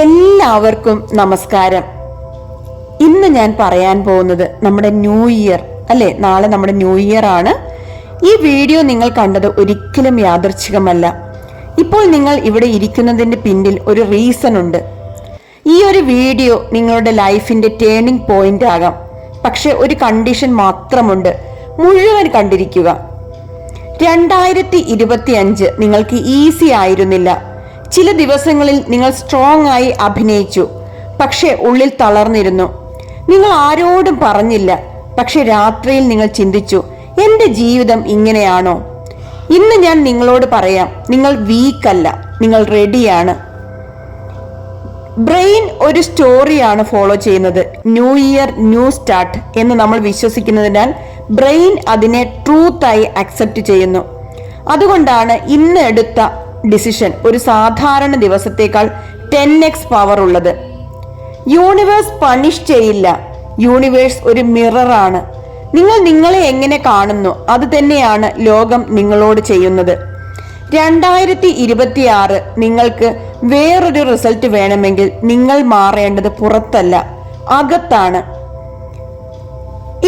എല്ലാവർക്കും നമസ്കാരം. ഇന്ന് ഞാൻ പറയാൻ പോകുന്നത് നമ്മുടെ ന്യൂ ഇയർ അല്ലെ, നാളെ നമ്മുടെ ന്യൂ ഇയർ ആണ്. ഈ വീഡിയോ നിങ്ങൾ കണ്ടത് ഒരിക്കലും യാദൃച്ഛികമല്ല. ഇപ്പോൾ നിങ്ങൾ ഇവിടെ ഇരിക്കുന്നതിന്റെ പിന്നിൽ ഒരു റീസൺ ഉണ്ട്. ഈ ഒരു വീഡിയോ നിങ്ങളുടെ ലൈഫിന്റെ ടേണിംഗ് പോയിന്റ് ആകാം. പക്ഷെ ഒരു കണ്ടീഷൻ മാത്രമുണ്ട്, മുഴുവൻ കണ്ടിരിക്കുക. 2025 നിങ്ങൾക്ക് ഈസി ആയിരുന്നില്ല. ചില ദിവസങ്ങളിൽ നിങ്ങൾ സ്ട്രോങ് ആയി അഭിനയിച്ചു, പക്ഷെ ഉള്ളിൽ തളർന്നിരുന്നു. നിങ്ങൾ ആരോടും പറഞ്ഞില്ല, പക്ഷെ രാത്രിയിൽ നിങ്ങൾ ചിന്തിച്ചു, എന്റെ ജീവിതം ഇങ്ങനെയാണോ? ഇന്ന് ഞാൻ നിങ്ങളോട് പറയാം, നിങ്ങൾ വീക്കല്ല, നിങ്ങൾ റെഡിയാണ്. ബ്രെയിൻ ഒരു സ്റ്റോറിയാണ് ഫോളോ ചെയ്യുന്നത്. ന്യൂ ഇയർ ന്യൂ സ്റ്റാർട്ട് എന്ന് നമ്മൾ വിശ്വസിക്കുന്നതിനാൽ ബ്രെയിൻ അതിനെ ട്രൂത്തായി അക്സെപ്റ്റ് ചെയ്യുന്നു. അതുകൊണ്ടാണ് ഇന്ന് എടുത്ത ഡിസിഷൻ ഒരു സാധാരണ ദിവസത്തേക്കാൾ 10x പവർ ഉള്ളത്. യൂണിവേഴ്സ് പണിഷ് ചെയ്യില്ല. യൂണിവേഴ്സ് ഒരു മിററാണ്. നിങ്ങൾ നിങ്ങളെ എങ്ങനെ കാണുന്നു അത് തന്നെയാണ് ലോകം നിങ്ങളോട് ചെയ്യുന്നത്. 2026 നിങ്ങൾക്ക് വേറൊരു റിസൾട്ട് വേണമെങ്കിൽ നിങ്ങൾ മാറേണ്ടത് പുറത്തല്ല, അകത്താണ്.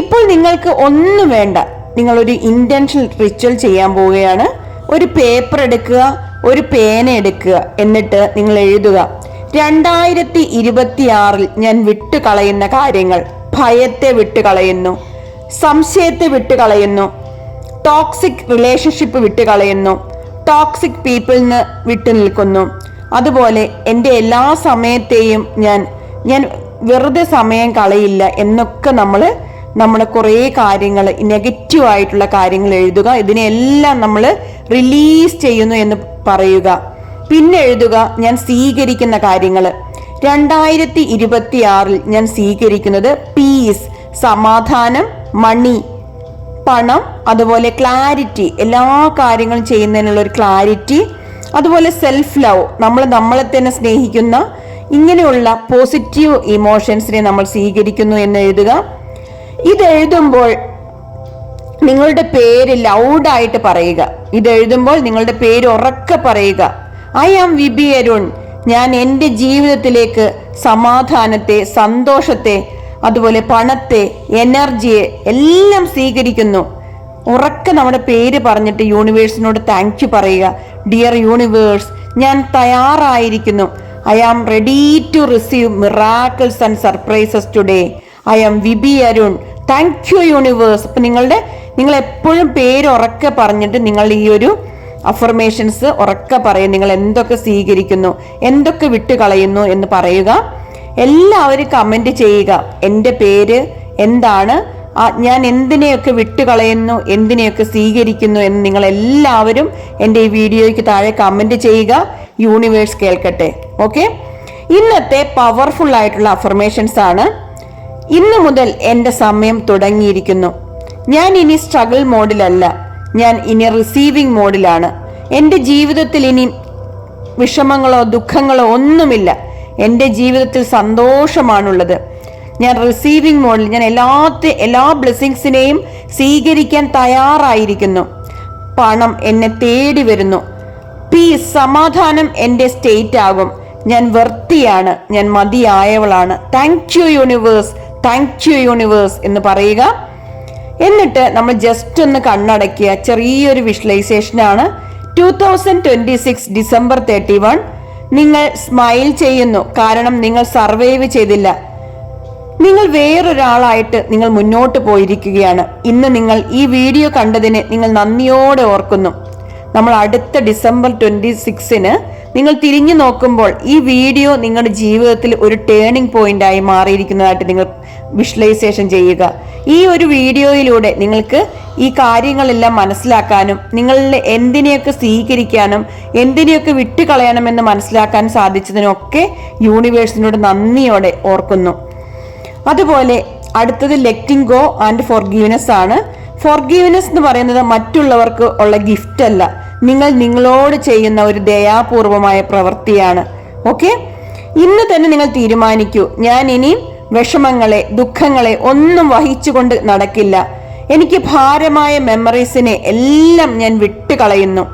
ഇപ്പോൾ നിങ്ങൾക്ക് ഒന്നും വേണ്ട. നിങ്ങൾ ഒരു ഇന്റൻഷണൽ റിച്വൽ ചെയ്യാൻ പോവുകയാണ്. ഒരു പേപ്പർ എടുക്കുക, ഒരു പേന എടുക്കുക, എന്നിട്ട് നിങ്ങൾ എഴുതുക, 2026 ഞാൻ വിട്ടുകളയുന്ന കാര്യങ്ങൾ. ഭയത്തെ വിട്ടുകളയുന്നു, സംശയത്തെ വിട്ടുകളയുന്നു, ടോക്സിക് റിലേഷൻഷിപ്പ് വിട്ടുകളയുന്നു, ടോക്സിക് പീപ്പിളിന് വിട്ടു നിൽക്കുന്നു. അതുപോലെ എൻ്റെ എല്ലാ സമയത്തെയും ഞാൻ വെറുതെ സമയം കളയില്ല എന്നൊക്കെ നമ്മുടെ കുറേ കാര്യങ്ങൾ, നെഗറ്റീവ് ആയിട്ടുള്ള കാര്യങ്ങൾ എഴുതുക. ഇതിനെല്ലാം നമ്മൾ റിലീസ് ചെയ്യുന്നു എന്ന് പറയുക. പിന്നെ എഴുതുക, ഞാൻ സ്വീകരിക്കുന്ന കാര്യങ്ങൾ. 2026 ഞാൻ സ്വീകരിക്കുന്നത് പീസ്, സമാധാനം, മണി, പണം, അതുപോലെ ക്ലാരിറ്റി, എല്ലാ കാര്യങ്ങളും ചെയ്യുന്നതിനുള്ള ഒരു ക്ലാരിറ്റി, അതുപോലെ സെൽഫ് ലവ്, നമ്മളെ തന്നെ സ്നേഹിക്കുന്ന ഇങ്ങനെയുള്ള പോസിറ്റീവ് ഇമോഷൻസിനെ നമ്മൾ സ്വീകരിക്കുന്നു എന്ന് എഴുതുക. ഇതെഴുതുമ്പോൾ നിങ്ങളുടെ പേര് ലൗഡായിട്ട് പറയുക. ഇതെഴുതുമ്പോൾ നിങ്ങളുടെ പേര് ഉറക്കെ പറയുക. I am V B Arun. ഞാൻ എൻ്റെ ജീവിതത്തിലേക്ക് സമാധാനത്തെ, സന്തോഷത്തെ, അതുപോലെ പണത്തെ, എനർജിയെ എല്ലാം സ്വീകരിക്കുന്നു. ഉറക്കെ നമ്മുടെ പേര് പറഞ്ഞിട്ട് യൂണിവേഴ്സിനോട് താങ്ക് യു പറയുക. ഡിയർ യൂണിവേഴ്സ്, ഞാൻ തയ്യാറായിരിക്കുന്നു. I am ready to receive miracles and surprises today. I am V B Arun. Thank you universe. അപ്പൊ നിങ്ങൾ എപ്പോഴും പേര് ഉറക്കെ പറഞ്ഞിട്ട് നിങ്ങൾ ഈ ഒരു അഫർമേഷൻസ് ഉറക്കെ പറയും. നിങ്ങൾ എന്തൊക്കെ സ്വീകരിക്കുന്നു, എന്തൊക്കെ വിട്ടുകളയുന്നു എന്ന് പറയുക. എല്ലാവരും കമന്റ് ചെയ്യുക, എൻ്റെ പേര് എന്താണ്, ഞാൻ എന്തിനെയൊക്കെ വിട്ടുകളയുന്നു, എന്തിനെയൊക്കെ സ്വീകരിക്കുന്നു എന്ന് നിങ്ങൾ എല്ലാവരും എൻ്റെ ഈ വീഡിയോയ്ക്ക് താഴെ കമന്റ് ചെയ്യുക. യൂണിവേഴ്സ് കേൾക്കട്ടെ. ഓക്കെ, ഇന്നത്തെ പവർഫുൾ ആയിട്ടുള്ള അഫർമേഷൻസ് ആണ്. ഇന്നു മുതൽ എൻ്റെ സമയം തുടങ്ങിയിരിക്കുന്നു. ഞാൻ ഇനി സ്ട്രഗിൾ മോഡിലല്ല, ഞാൻ ഇനി റിസീവിംഗ് മോഡിലാണ്. എൻ്റെ ജീവിതത്തിൽ ഇനി വിഷമങ്ങളോ ദുഃഖങ്ങളോ ഒന്നുമില്ല. എൻ്റെ ജീവിതത്തിൽ സന്തോഷമാണുള്ളത്. ഞാൻ റിസീവിംഗ് മോഡിൽ, ഞാൻ എല്ലാ ബ്ലെസ്സിങ്സിനെയും സ്വീകരിക്കാൻ തയ്യാറായിരിക്കുന്നു. പണം എന്നെ തേടി വരുന്നു. പീസ്, സമാധാനം എൻ്റെ സ്റ്റേറ്റ് ആകും. ഞാൻ വർത്തിയാണ്, ഞാൻ മതിയായവളാണ്. Thank you universe, thank you universe എന്ന് പറയുക. എന്നിട്ട് നമ്മൾ ജസ്റ്റ് ഒന്ന് കണ്ണടയ്ക്കുക. ചെറിയൊരു വിഷ്വലൈസേഷൻ ആണ്. 2026 ഡിസംബർ 31 നിങ്ങൾ സ്മൈൽ ചെയ്യുന്നു. കാരണം നിങ്ങൾ സർവൈവ് ചെയ്തില്ല. നിങ്ങൾ വേറൊരാളായിട്ട് നിങ്ങൾ മുന്നോട്ട് പോയിരിക്കുകയാണ്. ഇന്ന് നിങ്ങൾ ഈ വീഡിയോ കണ്ടതിന് നിങ്ങൾ നന്ദിയോടെ ഓർക്കുന്നു. നമ്മൾ അടുത്ത ഡിസംബർ 26 നിങ്ങൾ തിരിഞ്ഞു നോക്കുമ്പോൾ ഈ വീഡിയോ നിങ്ങളുടെ ജീവിതത്തിൽ ഒരു ടേണിംഗ് പോയിന്റ് ആയി മാറിയിരിക്കുന്നതായിട്ട് നിങ്ങൾ വിഷ്വലൈസേഷൻ ചെയ്യുക. ഈ ഒരു വീഡിയോയിലൂടെ നിങ്ങൾക്ക് ഈ കാര്യങ്ങളെല്ലാം മനസ്സിലാക്കാനും നിങ്ങളിൽ എന്തിനെയൊക്കെ സ്വീകരിക്കാനും എന്തിനെയൊക്കെ വിട്ടുകളയണമെന്ന് മനസ്സിലാക്കാൻ സാധിച്ചതിനൊക്കെ യൂണിവേഴ്സിനോട് നന്ദിയോടെ ഓർക്കുന്നു. അതുപോലെ അടുത്തത് ലെറ്റിംഗ് ഗോ ആൻഡ് ഫോർഗീവ്നെസ് ആണ്. ഫോർഗീവ്നെസ് എന്ന് പറയുന്നത് മറ്റുള്ളവർക്ക് ഉള്ള ഗിഫ്റ്റ് അല്ല, നിങ്ങൾ നിങ്ങളോട് ചെയ്യുന്ന ഒരു ദയാപൂർവമായ പ്രവൃത്തിയാണ്. ഓക്കെ, ഇന്ന് തന്നെ നിങ്ങൾ തീരുമാനിക്കൂ, ഞാൻ ഇനി വിഷമങ്ങളെ, ദുഃഖങ്ങളെ ഒന്നും വഹിച്ചുകൊണ്ട് നടക്കില്ല. എനിക്ക് ഭാരമായ മെമ്മറീസിനെ എല്ലാം ഞാൻ വിട്ടുകളയുന്നു.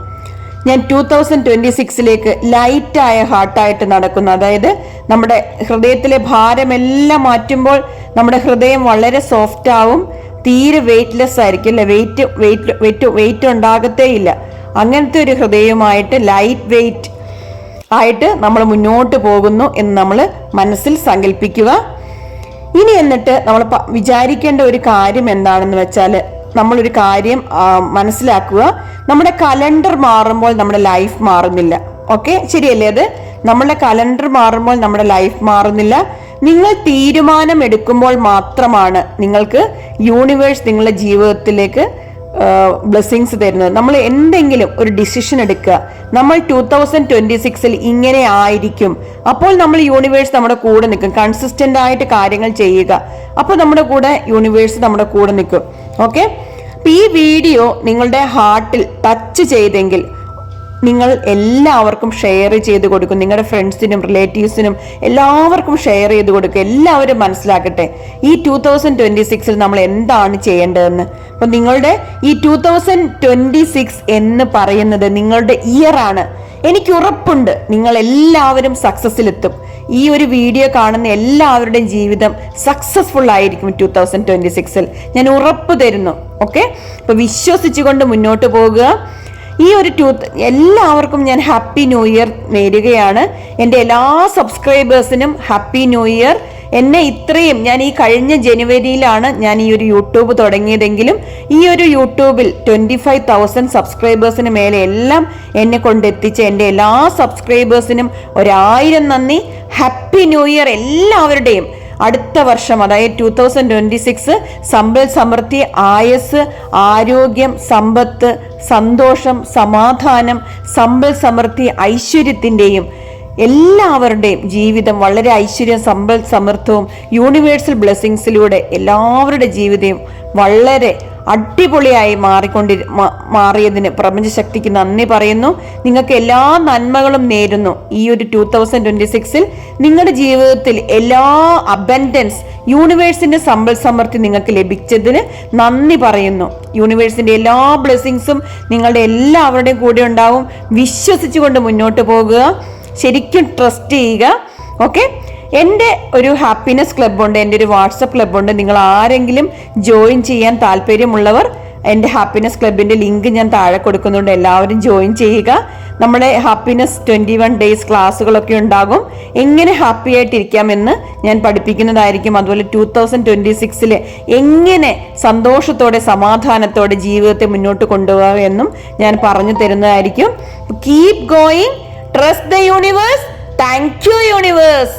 ഞാൻ 2026 ലൈറ്റായ ഹാർട്ടായിട്ട് നടക്കുന്നു. അതായത് നമ്മുടെ ഹൃദയത്തിലെ ഭാരമെല്ലാം മാറ്റുമ്പോൾ നമ്മുടെ ഹൃദയം വളരെ സോഫ്റ്റ് ആവും, തീരെ വെയിറ്റ്ലെസ് ആയിരിക്കും അല്ലെ, വെയിറ്റ് ഉണ്ടാകത്തേ ഇല്ല. അങ്ങനത്തെ ഒരു ഹൃദയവുമായിട്ട് ലൈറ്റ് വെയിറ്റ് ആയിട്ട് നമ്മൾ മുന്നോട്ട് പോകുന്നു എന്ന് നമ്മൾ മനസ്സിൽ സങ്കല്പിക്കുക. ഇനി എന്നിട്ട് നമ്മൾ വിചാരിക്കേണ്ട ഒരു കാര്യം എന്താണെന്ന് വെച്ചാൽ, നമ്മളൊരു കാര്യം മനസ്സിലാക്കുക, നമ്മുടെ കലണ്ടർ മാറുമ്പോൾ നമ്മുടെ ലൈഫ് മാറുന്നില്ല. ഓക്കെ, ശരിയല്ലേ? അത് നമ്മുടെ കലണ്ടർ മാറുമ്പോൾ നമ്മുടെ ലൈഫ് മാറുന്നില്ല. നിങ്ങൾ തീരുമാനം എടുക്കുമ്പോൾ മാത്രമാണ് നിങ്ങൾക്ക് യൂണിവേഴ്സ് നിങ്ങളുടെ ജീവിതത്തിലേക്ക് ബ്ലെസ്സിങ്സ് തരുന്നത്. നമ്മൾ എന്തെങ്കിലും ഒരു ഡിസിഷൻ എടുക്കുക, നമ്മൾ 2026 ഇങ്ങനെ ആയിരിക്കും, അപ്പോൾ നമ്മൾ യൂണിവേഴ്സ് നമ്മുടെ കൂടെ നിൽക്കും. കൺസിസ്റ്റന്റ് ആയിട്ട് കാര്യങ്ങൾ ചെയ്യുക, അപ്പോൾ നമ്മുടെ കൂടെ യൂണിവേഴ്സ് നമ്മുടെ കൂടെ നിൽക്കും. ഓക്കെ, ഈ വീഡിയോ നിങ്ങളുടെ ഹാർട്ടിൽ ടച്ച് ചെയ്തെങ്കിൽ നിങ്ങൾ എല്ലാവർക്കും ഷെയർ ചെയ്ത് കൊടുക്കും. നിങ്ങളുടെ ഫ്രണ്ട്സിനും റിലേറ്റീവ്സിനും എല്ലാവർക്കും ഷെയർ ചെയ്ത് കൊടുക്കുക. എല്ലാവരും മനസ്സിലാക്കട്ടെ ഈ 2026 നമ്മൾ എന്താണ് ചെയ്യേണ്ടതെന്ന്. അപ്പൊ നിങ്ങളുടെ ഈ 2026 എന്ന് പറയുന്നത് നിങ്ങളുടെ ഇയർ ആണ്. എനിക്ക് ഉറപ്പുണ്ട് നിങ്ങൾ എല്ലാവരും സക്സസ്സിലെത്തും. ഈ ഒരു വീഡിയോ കാണുന്ന എല്ലാവരുടെയും ജീവിതം സക്സസ്ഫുൾ ആയിരിക്കും 2026. ഞാൻ ഉറപ്പ് തരുന്നു. ഓക്കെ, അപ്പൊ വിശ്വസിച്ചുകൊണ്ട് മുന്നോട്ട് പോകുക. ഈ ഒരു എല്ലാവർക്കും ഞാൻ ഹാപ്പി ന്യൂ ഇയർ നേരുകയാണ്. എൻ്റെ എല്ലാ സബ്സ്ക്രൈബേഴ്സിനും ഹാപ്പി ന്യൂ ഇയർ. എന്നെ ഇത്രയും ഞാൻ ഈ കഴിഞ്ഞ ജനുവരിയിലാണ് ഞാൻ ഈ ഒരു യൂട്യൂബ് തുടങ്ങിയതെങ്കിലും ഈ ഒരു യൂട്യൂബിൽ 25,000 സബ്സ്ക്രൈബേഴ്സിന് മേലെ എല്ലാം എന്നെ കൊണ്ടെത്തിച്ച എൻ്റെ എല്ലാ സബ്സ്ക്രൈബേഴ്സിനും 1000 നന്ദി. ഹാപ്പി ന്യൂ ഇയർ എല്ലാവരുടെയും. അടുത്ത വർഷം അതായത് 2026 സമ്പൽ സമൃദ്ധി, ആയസ്, ആരോഗ്യം, സമ്പത്ത്, സന്തോഷം, സമാധാനം, സമ്പൽ സമൃദ്ധി, ഐശ്വര്യത്തിൻ്റെയും എല്ലാവരുടെയും ജീവിതം വളരെ ഐശ്വര്യം, സമ്പൽ സമൃദ്ധവും യൂണിവേഴ്സൽ ബ്ലെസ്സിങ്സിലൂടെ എല്ലാവരുടെ ജീവിതവും വളരെ അടിപൊളിയായി മാറിയതിന് പ്രപഞ്ചശക്തിക്ക് നന്ദി പറയുന്നു. നിങ്ങൾക്ക് എല്ലാ നന്മകളും നേരുന്നു. ഈ ഒരു 2026 നിങ്ങളുടെ ജീവിതത്തിൽ എല്ലാ അബൻഡൻസ്, യൂണിവേഴ്സിന്റെ സമ്പൽ സമൃദ്ധി നിങ്ങൾക്ക് ലഭിച്ചതിന് നന്ദി പറയുന്നു. യൂണിവേഴ്സിന്റെ എല്ലാ ബ്ലെസ്സിങ്സും നിങ്ങളുടെ എല്ലാവരുടെയും കൂടെ ഉണ്ടാവും. വിശ്വസിച്ചുകൊണ്ട് മുന്നോട്ട് പോകുക, ശരിക്കും ട്രസ്റ്റ് ചെയ്യുക. ഓക്കെ, എൻ്റെ ഒരു ഹാപ്പിനെസ് ക്ലബ്ബുണ്ട്, എൻ്റെ ഒരു വാട്സപ്പ് ക്ലബ്ബുണ്ട്. നിങ്ങൾ ആരെങ്കിലും ജോയിൻ ചെയ്യാൻ താല്പര്യമുള്ളവർ എൻ്റെ ഹാപ്പിനെസ് ക്ലബിൻ്റെ ലിങ്ക് ഞാൻ താഴെ കൊടുക്കുന്നുണ്ട്. എല്ലാവരും ജോയിൻ ചെയ്യുക. നമ്മുടെ ഹാപ്പിനെസ് 21 ഡേയ്സ് ക്ലാസ്സുകളൊക്കെ ഉണ്ടാകും. എങ്ങനെ ഹാപ്പി ആയിട്ടിരിക്കാമെന്ന് ഞാൻ പഠിപ്പിക്കുന്നതായിരിക്കും. അതുപോലെ 2026 എങ്ങനെ സന്തോഷത്തോടെ സമാധാനത്തോടെ ജീവിതത്തെ മുന്നോട്ട് കൊണ്ടുപോകുക എന്നും ഞാൻ പറഞ്ഞു തരുന്നതായിരിക്കും. Keep going, trust the universe. Thank you universe.